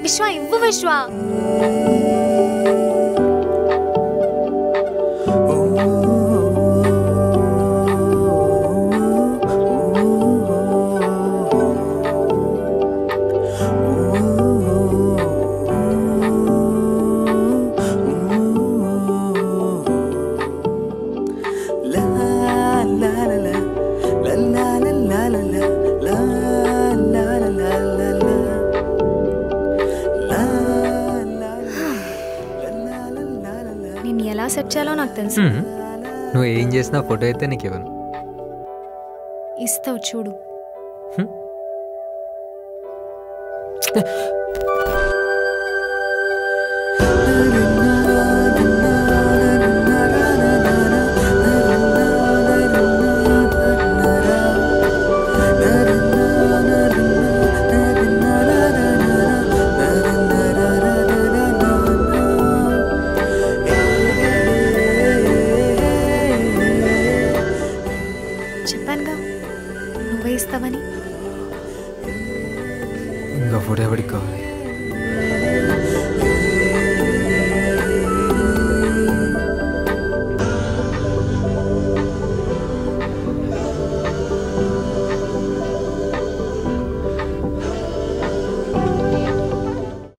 విశ్వ ఇవ్వు విశ్వ. నేను ఎలా సెట్ చేయాలో నాకు తెలుసు. నువ్వు ఏం చేసినా ఫోటో అయితే నీకు ఇవ్వను. ఇస్తావు చూడు. చెప్పానుగా నువ్వే ఇస్తావని. ఇంకా ఫోటో ఎవరికి కావాలి?